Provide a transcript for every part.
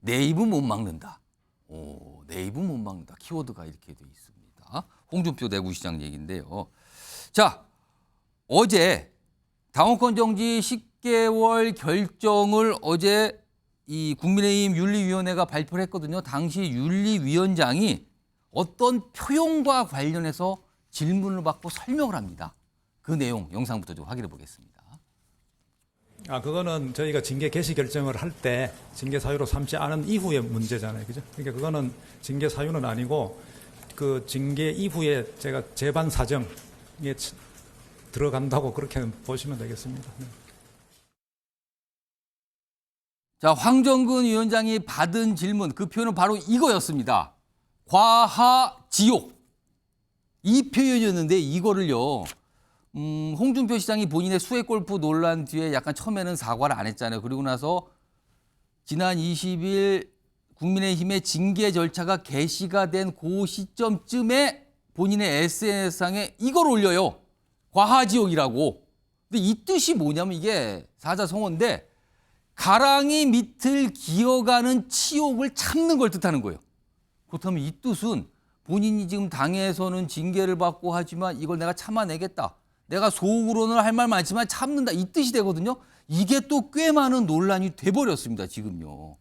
내입은 못 막는다. 내입은 못 막는다. 키워드가 이렇게 돼 있습니다. 홍준표 대구시장 얘기인데요. 자, 어제 당원권 정지 10개월 결정을 어제 이 국민의힘 윤리위원회가 발표를 했거든요. 당시 윤리위원장이 어떤 표현과 관련해서 질문을 받고 설명을 합니다. 그 내용 영상부터 좀 확인해 보겠습니다. 그거는 저희가 징계 개시 결정을 할 때 징계 사유로 삼지 않은 이후의 문제잖아요. 그죠? 그러니까 그거는 징계 사유는 아니고 그 징계 이후에 제가 재반 사정에 들어간다고 그렇게 보시면 되겠습니다. 네. 자, 황정근 위원장이 받은 질문, 그 표현은 바로 이거였습니다. 과하지옥. 이 표현이었는데 이거를요. 홍준표 시장이 본인의 수해골프 논란 뒤에 약간 처음에는 사과를 안 했잖아요. 그리고 나서 지난 20일 국민의힘의 징계 절차가 개시가 된 그 시점쯤에 본인의 SNS상에 이걸 올려요. 과하지옥이라고. 근데 이 뜻이 뭐냐면 이게 사자성어인데 가랑이 밑을 기어가는 치욕을 참는 걸 뜻하는 거예요. 그렇다면 이 뜻은 본인이 지금 당에서는 징계를 받고 하지만 이걸 내가 참아내겠다. 내가 속으로는 할 말 많지만 참는다. 이 뜻이 되거든요. 이게 또 꽤 많은 논란이 돼버렸습니다. 지금요.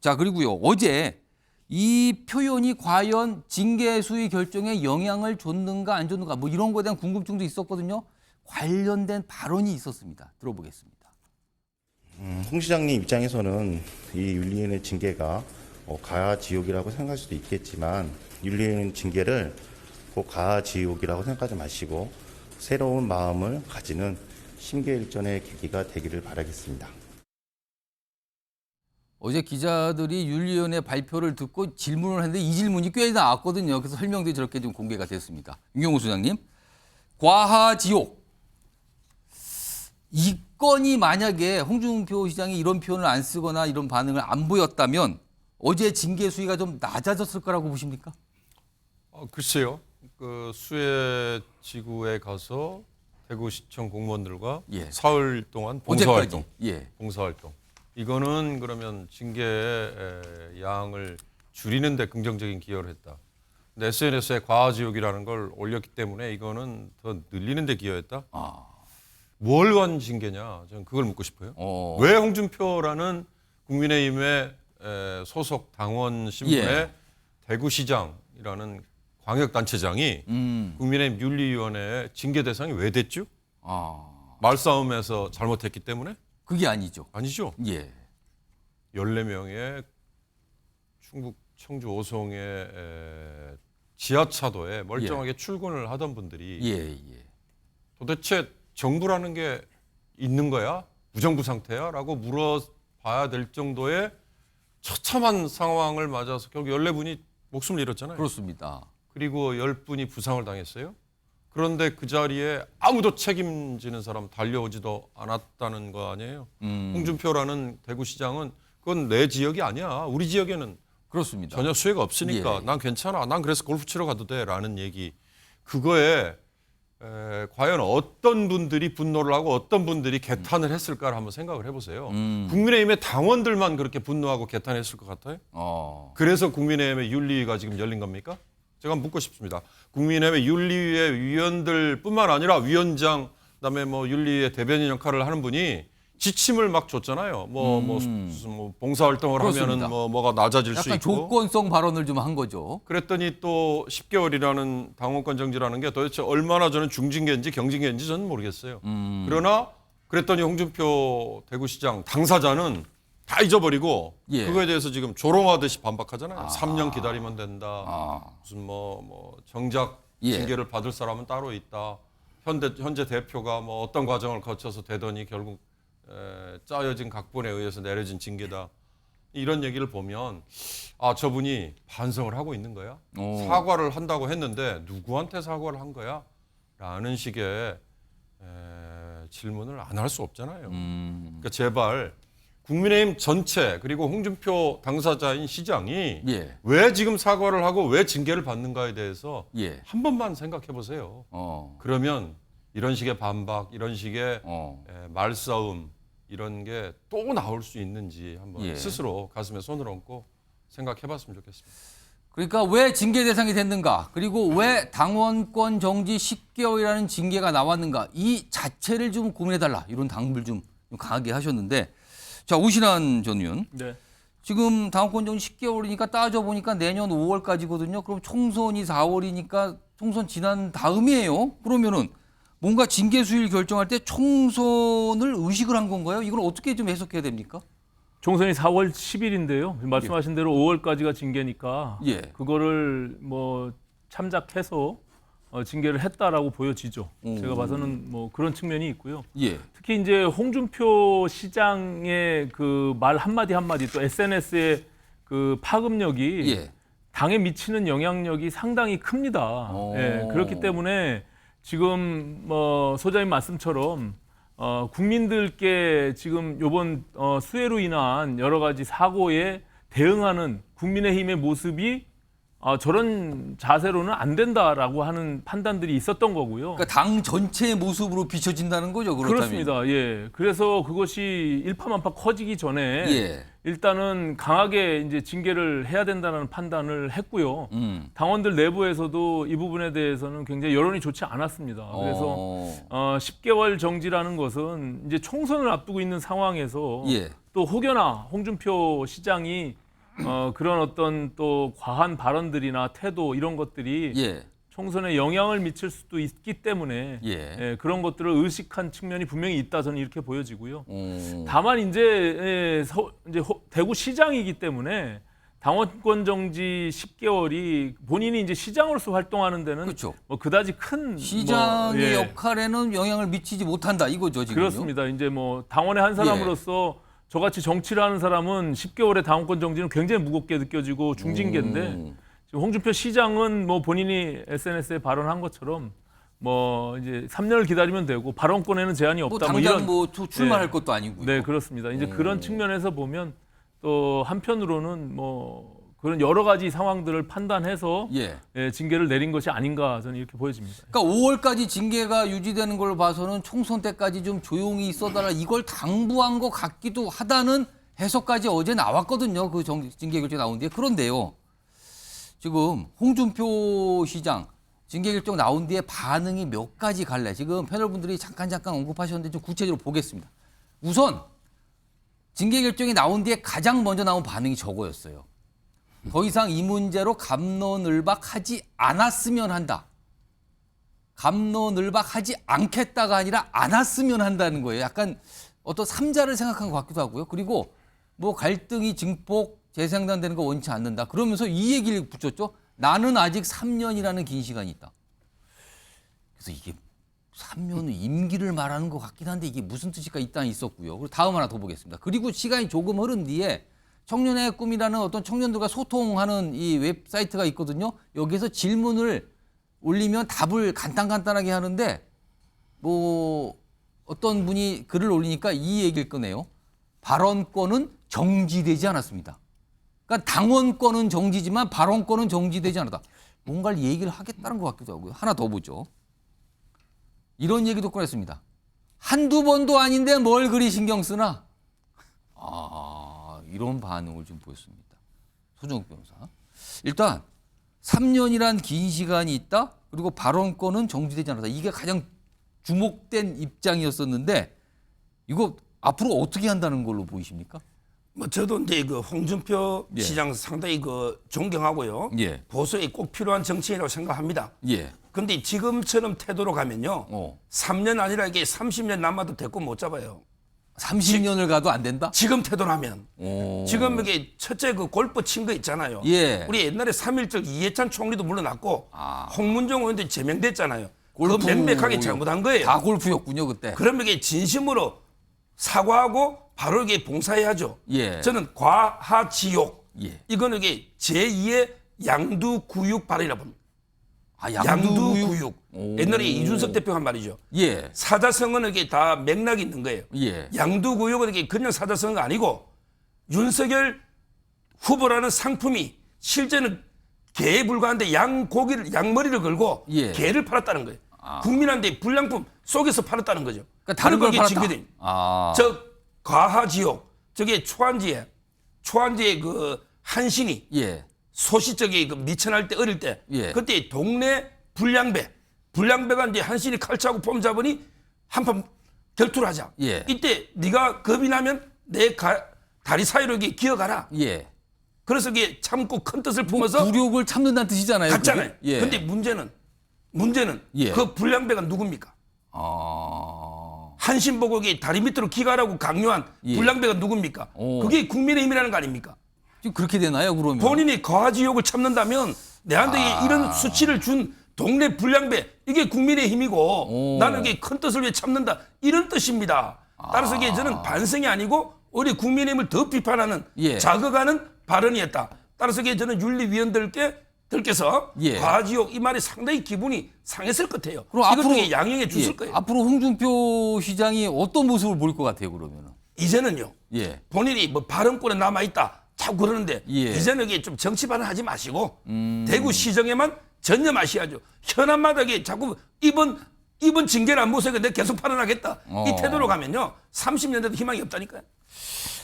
자, 그리고요. 어제 이 표현이 과연 징계 수위 결정에 영향을 줬는가 안 줬는가 뭐 이런 거에 대한 궁금증도 있었거든요. 관련된 발언이 있었습니다. 들어보겠습니다. 홍 시장님 입장에서는 이 윤리위원회 징계가 가하지옥이라고 생각할 수도 있겠지만 윤리위원회 징계를 꼭 가하지옥이라고 생각하지 마시고 새로운 마음을 가지는 심계일전의 계기가 되기를 바라겠습니다. 어제 기자들이 윤리위원회 발표를 듣고 질문을 했는데 이 질문이 꽤 나왔거든요. 그래서 설명들이 저렇게 좀 공개가 됐습니다. 윤경호 소장님, 과하지옥. 이 건이 만약에 홍준표 시장이 이런 표현을 안 쓰거나 이런 반응을 안 보였다면 어제 징계 수위가 좀 낮아졌을 거라고 보십니까? 글쎄요. 그 수해 지구에 가서 대구시청 공무원들과 예. 사흘 동안 어제까지. 봉사활동. 예. 봉사활동. 이거는 그러면 징계의 양을 줄이는 데 긍정적인 기여를 했다. 근데 SNS에 과하지옥이라는 걸 올렸기 때문에 이거는 더 늘리는 데 기여했다. 뭘 관 징계냐? 저는 그걸 묻고 싶어요. 왜 홍준표라는 국민의힘의 소속 당원 신분의 예. 대구시장이라는 광역단체장이 국민의힘 윤리위원회의 징계 대상이 왜 됐죠? 말싸움에서 잘못했기 때문에? 그게 아니죠. 아니죠. 예. 14명의 충북 청주 오송의 지하차도에 멀쩡하게 출근을 하던 분들이 예. 도대체 정부라는 게 있는 거야? 무정부 상태야? 라고 물어봐야 될 정도의 처참한 상황을 맞아서 결국 14분이 목숨을 잃었잖아요. 그렇습니다. 그리고 10분이 부상을 당했어요. 그런데 그 자리에 아무도 책임지는 사람 달려오지도 않았다는 거 아니에요. 홍준표라는 대구시장은 그건 내 지역이 아니야. 우리 지역에는 그렇습니다. 전혀 수혜가 없으니까 난 괜찮아. 난 그래서 골프 치러 가도 돼. 라는 얘기. 그거에 과연 어떤 분들이 분노를 하고 어떤 분들이 개탄을 했을까를 한번 생각을 해보세요. 국민의힘의 당원들만 그렇게 분노하고 개탄했을 것 같아요? 그래서 국민의힘의 윤리위가 지금 열린 겁니까? 제가 묻고 싶습니다. 국민의힘의 윤리위의 위원들뿐만 아니라 위원장, 그다음에 뭐 윤리위의 대변인 역할을 하는 분이 지침을 막 줬잖아요. 무슨 봉사활동을 그렇습니다. 하면은 뭐가 낮아질 수 약간 있고. 조건성 발언을 좀 한 거죠. 그랬더니 또 10개월이라는 당원권 정지라는 게 도대체 얼마나 저는 중징계인지 경징계인지 저는 모르겠어요. 그러나 그랬더니 홍준표 대구시장 당사자는 다 잊어버리고 그거에 대해서 지금 조롱하듯이 반박하잖아요. 3년 기다리면 된다. 무슨 뭐 정작 징계를 받을 사람은 따로 있다. 현재 대표가 뭐 어떤 과정을 거쳐서 되더니 결국 짜여진 각본에 의해서 내려진 징계다. 이런 얘기를 보면 저분이 반성을 하고 있는 거야? 사과를 한다고 했는데 누구한테 사과를 한 거야? 라는 식의 질문을 안 할 수 없잖아요. 그러니까 제발 국민의힘 전체 그리고 홍준표 당사자인 시장이 왜 지금 사과를 하고 왜 징계를 받는가에 대해서 한 번만 생각해 보세요. 그러면 이런 식의 반박, 이런 식의 말싸움 이런 게 또 나올 수 있는지 한번 예. 스스로 가슴에 손을 얹고 생각해봤으면 좋겠습니다. 그러니까 왜 징계 대상이 됐는가? 그리고 왜 당원권 정지 10개월이라는 징계가 나왔는가? 이 자체를 좀 고민해달라. 이런 당부를 좀 강하게 하셨는데, 자, 오신환 전 의원. 네. 지금 당원권 정지 10개월이니까 따져보니까 내년 5월까지거든요. 그럼 총선이 4월이니까 총선 지난 다음이에요. 그러면은 뭔가 징계 수위를 결정할 때 총선을 의식을 한 건가요? 이걸 어떻게 좀 해석해야 됩니까? 총선이 4월 10일인데요. 말씀하신 대로 5월까지가 징계니까 예. 그거를 뭐 참작해서 징계를 했다라고 보여지죠. 제가 봐서는 뭐 그런 측면이 있고요. 예. 특히 이제 홍준표 시장의 그 말 한마디 한마디 또 SNS의 그 파급력이 예. 당에 미치는 영향력이 상당히 큽니다. 예, 그렇기 때문에 지금 뭐 소장님 말씀처럼 국민들께 지금 이번 수해로 인한 여러 가지 사고에 대응하는 국민의힘의 모습이 저런 자세로는 안 된다라고 하는 판단들이 있었던 거고요. 그러니까 당 전체의 모습으로 비춰진다는 거죠. 그렇다면. 그렇습니다. 예. 그래서 그것이 일파만파 커지기 전에 예. 일단은 강하게 이제 징계를 해야 된다는 판단을 했고요. 당원들 내부에서도 이 부분에 대해서는 굉장히 여론이 좋지 않았습니다. 그래서 10개월 정지라는 것은 이제 총선을 앞두고 있는 상황에서 예. 또 혹여나 홍준표 시장이 그런 어떤 또 과한 발언들이나 태도 이런 것들이 예. 총선에 영향을 미칠 수도 있기 때문에 예. 그런 것들을 의식한 측면이 분명히 있다 저는 이렇게 보여지고요. 오. 다만 이제 대구 시장이기 때문에 당원권 정지 10개월이 본인이 이제 시장으로서 활동하는 데는 그렇죠. 뭐 그다지 큰 시장의 뭐, 예. 역할에는 영향을 미치지 못한다 이거죠 지금. 그렇습니다. 이제 뭐 당원의 한 사람으로서 저같이 정치를 하는 사람은 10개월의 당원권 정지는 굉장히 무겁게 느껴지고 중징계인데 지금 홍준표 시장은 뭐 본인이 SNS에 발언한 것처럼 뭐 이제 3년을 기다리면 되고 발언권에는 제한이 뭐 없다. 당장 이런 뭐 출마할 네. 것도 아니고요. 네, 그렇습니다. 이제 그런 측면에서 보면 또 한편으로는 뭐 그런 여러 가지 상황들을 판단해서 예. 징계를 내린 것이 아닌가 저는 이렇게 보여집니다. 그러니까 5월까지 징계가 유지되는 걸로 봐서는 총선 때까지 좀 조용히 있어달라 이걸 당부한 것 같기도 하다는 해석까지 어제 나왔거든요. 그 징계 결정 나온 뒤에. 그런데요. 지금 홍준표 시장 징계 결정 나온 뒤에 반응이 몇 가지 갈래. 지금 패널분들이 잠깐 언급하셨는데 좀 구체적으로 보겠습니다. 우선 징계 결정이 나온 뒤에 가장 먼저 나온 반응이 저거였어요. 더 이상 이 문제로 갑론을박하지 않았으면 한다. 갑론을박하지 않겠다가 아니라 않았으면 한다는 거예요. 약간 어떤 삼자를 생각한 것 같기도 하고요. 그리고 뭐 갈등이 증폭, 재생산되는 거 원치 않는다. 그러면서 이 얘기를 붙였죠. 나는 아직 3년이라는 긴 시간이 있다. 그래서 이게 3년은 임기를 말하는 것 같긴 한데 이게 무슨 뜻일까 일단 있었고요. 그리고 다음 하나 더 보겠습니다. 그리고 시간이 조금 흐른 뒤에 청년의 꿈이라는 어떤 청년들과 소통하는 이 웹사이트가 있거든요. 여기서 질문을 올리면 답을 간단하게 하는데 뭐 어떤 분이 글을 올리니까 이 얘기를 꺼내요. 발언권은 정지되지 않았습니다. 그러니까 당원권은 정지지만 발언권은 정지되지 않았다. 뭔가를 얘기를 하겠다는 것 같기도 하고요. 하나 더 보죠. 이런 얘기도 꺼냈습니다. 한두 번도 아닌데 뭘 그리 신경 쓰나? 이런 반응을 좀 보였습니다. 소정욱 변호사. 일단 3년이란 긴 시간이 있다. 그리고 발언권은 정지되지 않았다. 이게 가장 주목된 입장이었었는데 이거 앞으로 어떻게 한다는 걸로 보이십니까? 뭐 저도 이제 그 홍준표 예. 시장 상당히 그 존경하고요. 예. 보수에 꼭 필요한 정치인이라고 생각합니다. 예. 그런데 지금처럼 태도로 가면요. 3년 아니라 이게 30년 남아도 대꾸 못 잡아요. 30년을 가도 안 된다? 지금 태도라면. 오. 지금 이게 첫째 그 골프 친 거 있잖아요. 예. 우리 옛날에 3.1절 이해찬 총리도 물러났고 아. 홍문종 의원도 제명됐잖아요. 골프 그거 명백하게 잘못한 거예요. 다 골프였군요 그때. 그러면 이게 진심으로 사과하고 바로 이게 봉사해야죠. 예. 저는 과하지욕. 예. 이거는 이게 제2의 양두구육 발언이라고 봅니다. 양두구육. 오. 옛날에 이준석 대표가 한 말이죠. 예. 사자성어는 이게 다 맥락이 있는 거예요. 예. 양두구육은 이게 그냥 사자성어가 아니고 윤석열 후보라는 상품이 실제는 개에 불과한데 양머리를 걸고 예. 개를 팔았다는 거예요. 국민한테 불량품 속에서 팔았다는 거죠. 그러니까 다른 걸 그리고 이게 팔았다. 징계된. 아. 저 과하지옥 저게 초안지에 그 한신이 예. 소시적이 그 미천할 때 어릴 때 예. 그때 동네 불량배가 이제 한신이 칼차고 폼 잡으니 한판 결투를 하자. 예. 이때 네가 겁이 나면 내 다리 사이로 이렇게 기어가라. 예. 그래서 이게 참고 큰 뜻을 품어서 굴욕을 참는다는 뜻이잖아요. 갔잖아요. 그게? 예. 근데 문제는 예. 그 불량배가 누굽니까? 한신보국이 다리 밑으로 기가라고 강요한 예. 불량배가 누굽니까? 오. 그게 국민의힘이라는 거 아닙니까? 지금 그렇게 되나요, 그러면? 본인이 거하지욕을 참는다면 내한테 이런 수치를 준 동네 불량배 이게 국민의힘이고 오. 나는 이게 큰 뜻을 왜 참는다 이런 뜻입니다. 따라서 이게 저는 반성이 아니고 우리 국민의힘을 더 비판하는 예. 자극하는 발언이었다. 따라서 이게 저는 윤리위원들께서 예. 과지욕 이 말이 상당히 기분이 상했을 것 같아요. 그럼 이것도 앞으로 양형해 주실 예. 거예요. 앞으로 홍준표 시장이 어떤 모습을 보일 것 같아요, 그러면은? 이제는요. 예. 본인이 뭐 발언권에 남아 있다. 자꾸 그러는데 예. 이제는 이게 좀 정치 발언하지 마시고 대구 시정에만 전념하셔야죠. 현안마다게 자꾸 이번 징계를 안 보세요. 내가 계속 발언하겠다. 이 태도로 가면요. 30년 돼도 희망이 없다니까요.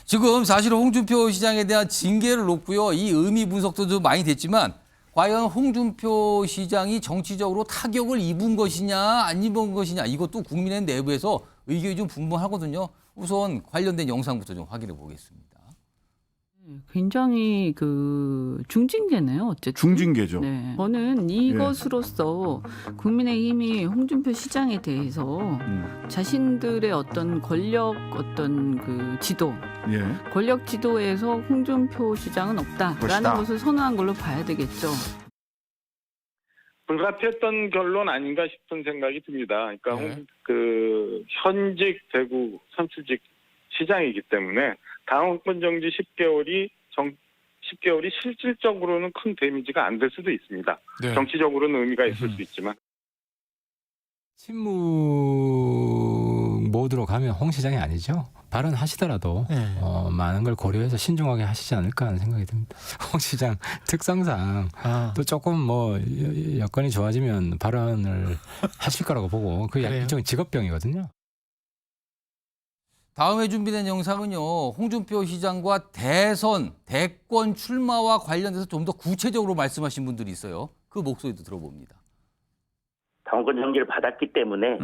지금 사실 홍준표 시장에 대한 징계를 놓고요. 이 의미 분석도 좀 많이 됐지만 과연 홍준표 시장이 정치적으로 타격을 입은 것이냐 안 입은 것이냐 이것도 국민의 내부에서 의견이 좀 분분하거든요. 우선 관련된 영상부터 좀 확인해 보겠습니다. 굉장히 그 중징계네요. 어쨌든. 중징계죠. 네. 저는 이것으로서 국민의힘이 홍준표 시장에 대해서 자신들의 어떤 권력 어떤 그 지도, 예. 권력 지도에서 홍준표 시장은 없다라는 것이다. 것을 선언한 걸로 봐야 되겠죠. 불가피했던 결론 아닌가 싶은 생각이 듭니다. 그러니까 네. 그 현직 대구 선출직 시장이기 때문에 당원권 정지 10개월이 실질적으로는 큰 데미지가 안 될 수도 있습니다. 네. 정치적으로는 의미가 있을 수 있지만. 친묵 모드로 가면 홍 시장이 아니죠. 발언하시더라도 많은 걸 고려해서 신중하게 하시지 않을까 하는 생각이 듭니다. 홍 시장 특성상 또 조금 뭐 여건이 좋아지면 발언을 하실 거라고 보고 그 일종의 직업병이거든요. 다음에 준비된 영상은요. 홍준표 시장과 대권 출마와 관련돼서 좀 더 구체적으로 말씀하신 분들이 있어요. 그 목소리도 들어봅니다. 당원권 정지를 받았기 때문에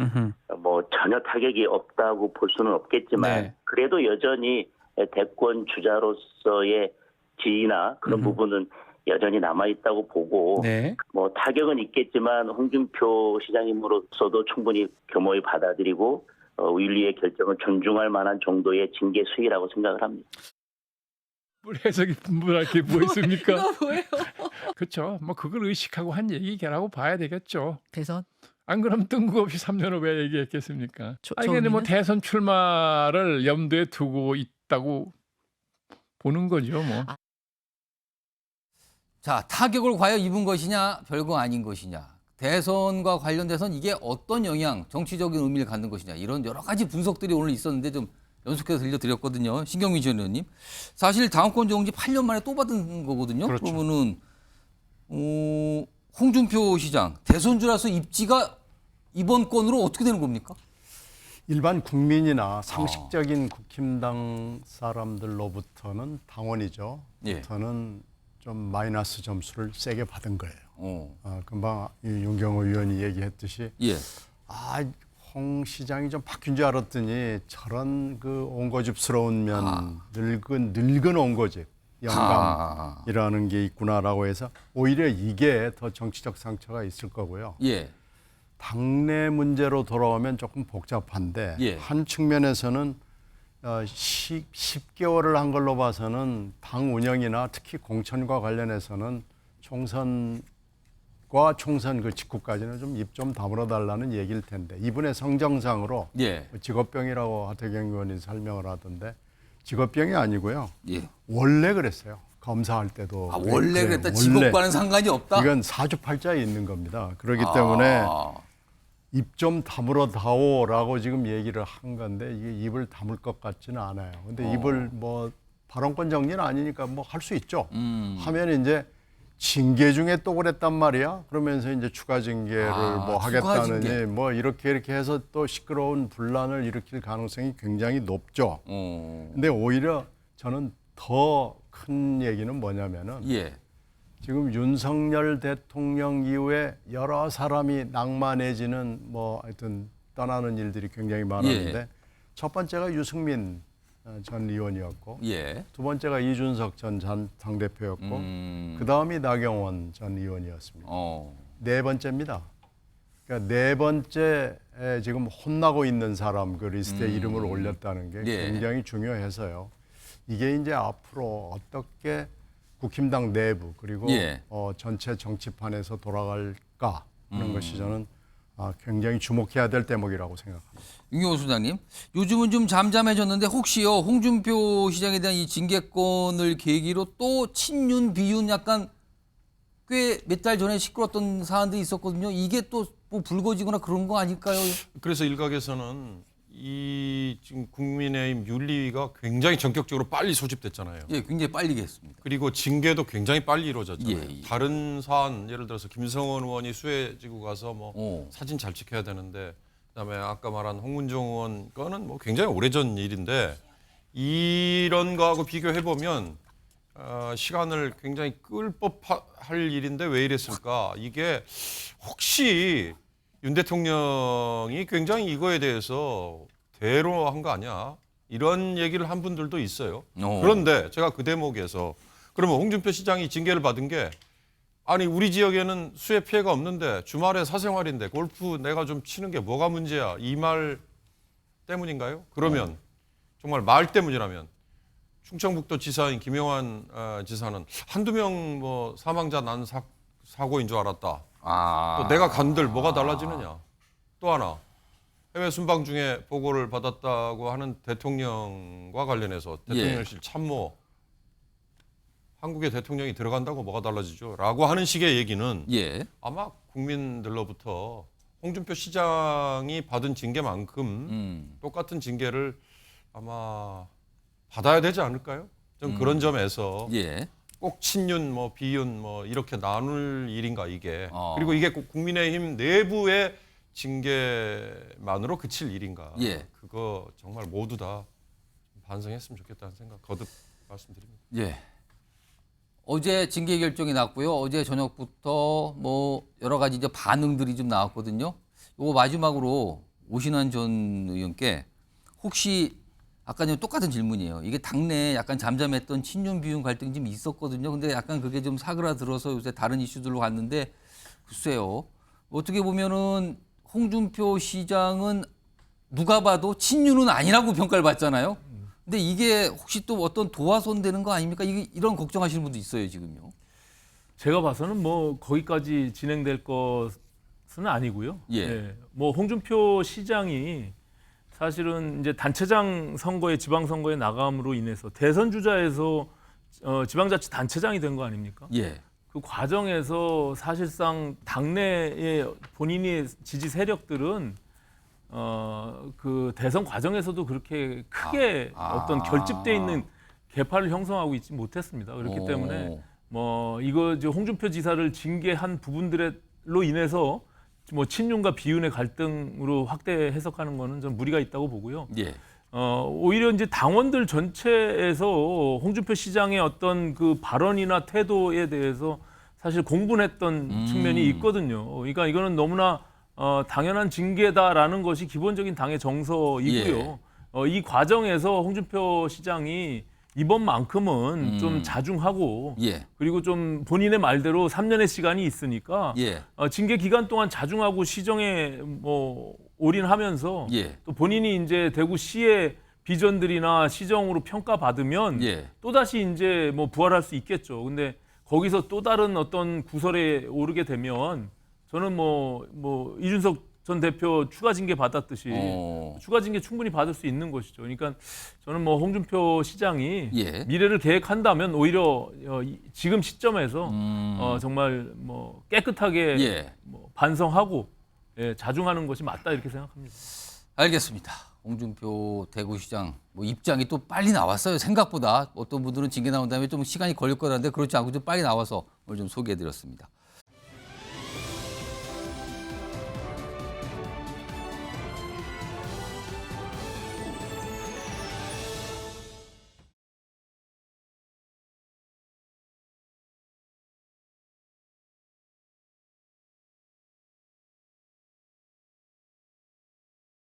뭐 전혀 타격이 없다고 볼 수는 없겠지만 네. 그래도 여전히 대권 주자로서의 지위나 그런 부분은 여전히 남아있다고 보고 뭐 타격은 있겠지만 홍준표 시장님으로서도 충분히 겸허히 받아들이고 윤리의 결정을 존중할 만한 정도의 징계 수위라고 생각을 합니다. 해석이 분분할 게 뭐 있습니까? 뭐예요? 그렇죠. 뭐 그걸 의식하고 한 얘기라고 봐야 되겠죠. 대선? 안 그러면 뜬금없이 3년 후 왜 얘기했겠습니까? 아니 근데 뭐 의미는? 대선 출마를 염두에 두고 있다고 보는 거죠, 뭐. 자, 타격을 과연 입은 것이냐, 별거 아닌 것이냐. 대선과 관련돼서는 이게 어떤 영향, 정치적인 의미를 갖는 것이냐. 이런 여러 가지 분석들이 오늘 있었는데 좀 연속해서 들려드렸거든요. 신경민 전 의원님. 사실 당원권 정지 8년 만에 또 받은 거거든요. 그렇죠. 그러면은 홍준표 시장 대선주라서 입지가 이번 건으로 어떻게 되는 겁니까? 일반 국민이나 상식적인 국힘당 사람들로부터는 당원이죠. 예. 부터는 좀 마이너스 점수를 세게 받은 거예요. 금방 윤경호 의원이 얘기했듯이 예. 홍 시장이 좀 바뀐 줄 알았더니 저런 그 옹고집스러운 면 늙은 옹고집 영감이라는 게 있구나라고 해서 오히려 이게 더 정치적 상처가 있을 거고요. 예. 당내 문제로 돌아오면 조금 복잡한데 예. 한 측면에서는 10개월을 한 걸로 봐서는 당 운영이나 특히 공천과 관련해서는 총선 그 직후까지는 좀 입 좀 다물어 달라는 얘기일 텐데 이분의 성정상으로 예. 직업병이라고 하태경 의원이 설명을 하던데 직업병이 아니고요. 예. 원래 그랬어요. 검사할 때도. 원래 그랬다. 직업과는 상관이 없다. 이건 사주팔자에 있는 겁니다. 그렇기 때문에 입 좀 다물어 다오라고 지금 얘기를 한 건데 이게 입을 다물 것 같지는 않아요. 근데 입을 뭐 발언권 정리는 아니니까 뭐 할 수 있죠. 하면 이제 징계 중에 또 그랬단 말이야. 그러면서 이제 추가 징계를 뭐 추가 징계. 하겠다느니 뭐 이렇게 해서 또 시끄러운 분란을 일으킬 가능성이 굉장히 높죠. 근데 오히려 저는 더 큰 얘기는 뭐냐면은 예. 지금 윤석열 대통령 이후에 여러 사람이 낙마해지는 뭐 하여튼 떠나는 일들이 굉장히 많았는데 예. 첫 번째가 유승민 전 의원이었고 예. 두 번째가 이준석 전 당대표였고 그 다음이 나경원 전 의원이었습니다. 네 번째입니다. 그러니까 네 번째 지금 혼나고 있는 사람 그 리스트에 이름을 올렸다는 게 예. 굉장히 중요해서요. 이게 이제 앞으로 어떻게 국힘당 내부 그리고 예. 전체 정치판에서 돌아갈까 하는 것이 저는 굉장히 주목해야 될 대목이라고 생각합니다. 윤경호 소장님, 요즘은 좀 잠잠해졌는데 혹시요 홍준표 시장에 대한 이 징계권을 계기로 또 친윤 비윤 약간 꽤 몇 달 전에 시끄러웠던 사안들이 있었거든요. 이게 또 뭐 불거지거나 그런 거 아닐까요? 그래서 일각에서는 이 지금 국민의힘 윤리위가 굉장히 전격적으로 빨리 소집됐잖아요. 예, 굉장히 빨리 했습니다. 그리고 징계도 굉장히 빨리 이루어졌잖아요. 예. 다른 사안 예를 들어서 김성원 의원이 수해지고 가서 뭐 사진 잘 찍혀야 되는데 그다음에 아까 말한 홍문종 의원 거는 뭐 굉장히 오래전 일인데 이런 거하고 비교해 보면 시간을 굉장히 끌 법할 일인데 왜 이랬을까? 이게 혹시 윤 대통령이 굉장히 이거에 대해서 대로한 거 아니야? 이런 얘기를 한 분들도 있어요. 그런데 제가 그 대목에서 그러면 홍준표 시장이 징계를 받은 게 아니 우리 지역에는 수해 피해가 없는데 주말에 사생활인데 골프 내가 좀 치는 게 뭐가 문제야? 이 말 때문인가요? 그러면 정말 말 때문이라면 충청북도 지사인 김영환 지사는 한두 명 뭐 사망자 난 사고인 줄 알았다. 또 내가 간들 뭐가 달라지느냐. 또 하나 해외 순방 중에 보고를 받았다고 하는 대통령과 관련해서 대통령실 참모 한국의 대통령이 들어간다고 뭐가 달라지죠? 라고 하는 식의 얘기는 아마 국민들로부터 홍준표 시장이 받은 징계만큼 똑같은 징계를 아마 받아야 되지 않을까요? 좀 그런 점에서 꼭 친윤, 뭐 비윤, 뭐 이렇게 나눌 일인가 이게. 그리고 이게 꼭 국민의힘 내부의 징계만으로 그칠 일인가. 그거 정말 모두 다 반성했으면 좋겠다는 생각 거듭 말씀드립니다. 예. 어제 징계 결정이 났고요. 어제 저녁부터 뭐 여러 가지 이제 반응들이 좀 나왔거든요. 요거 마지막으로 오신환 전 의원께 혹시 아까 똑같은 질문이에요. 이게 당내에 약간 잠잠했던 친윤 비윤 갈등이 좀 있었거든요. 근데 약간 그게 좀 사그라들어서 요새 다른 이슈들로 갔는데 글쎄요. 어떻게 보면은 홍준표 시장은 누가 봐도 친윤은 아니라고 평가를 받잖아요. 근데 이게 혹시 또 어떤 도화선 되는 거 아닙니까? 이런 걱정하시는 분도 있어요, 지금요. 제가 봐서는 뭐 거기까지 진행될 것은 아니고요. 뭐 홍준표 시장이 사실은 이제 단체장 선거에 지방선거에 나감으로 인해서 대선 주자에서 지방자치 단체장이 된 거 아닙니까? 그 과정에서 사실상 당내의 본인의 지지 세력들은 그 대선 과정에서도 그렇게 크게 어떤 결집돼 있는 계파를 형성하고 있지 못했습니다. 그렇기 때문에 뭐 이거 이제 홍준표 지사를 징계한 부분들로 인해서 뭐 친윤과 비윤의 갈등으로 확대 해석하는 거는 좀 무리가 있다고 보고요. 오히려 이제 당원들 전체에서 홍준표 시장의 어떤 그 발언이나 태도에 대해서 사실 공분했던 측면이 있거든요. 그러니까 이거는 너무나 당연한 징계다라는 것이 기본적인 당의 정서이고요. 이 과정에서 홍준표 시장이 이번만큼은 좀 자중하고 그리고 좀 본인의 말대로 3년의 시간이 있으니까 징계 기간 동안 자중하고 시정에 뭐 올인하면서 또 본인이 이제 대구시의 비전들이나 시정으로 평가받으면 또다시 이제 뭐 부활할 수 있겠죠. 근데 거기서 또 다른 어떤 구설에 오르게 되면 저는 뭐 이준석 전 대표 추가 징계 받았듯이 추가 징계 충분히 받을 수 있는 것이죠. 그러니까 저는 뭐 홍준표 시장이 미래를 계획한다면 오히려 지금 시점에서 정말 뭐 깨끗하게 뭐 반성하고 자중하는 것이 맞다 이렇게 생각합니다. 알겠습니다. 홍준표 대구시장 뭐 입장이 또 빨리 나왔어요. 생각보다 어떤 분들은 징계 나온 다음에 좀 시간이 걸릴 거라는데 그렇지 않고 좀 빨리 나와서 오늘 좀 소개해드렸습니다.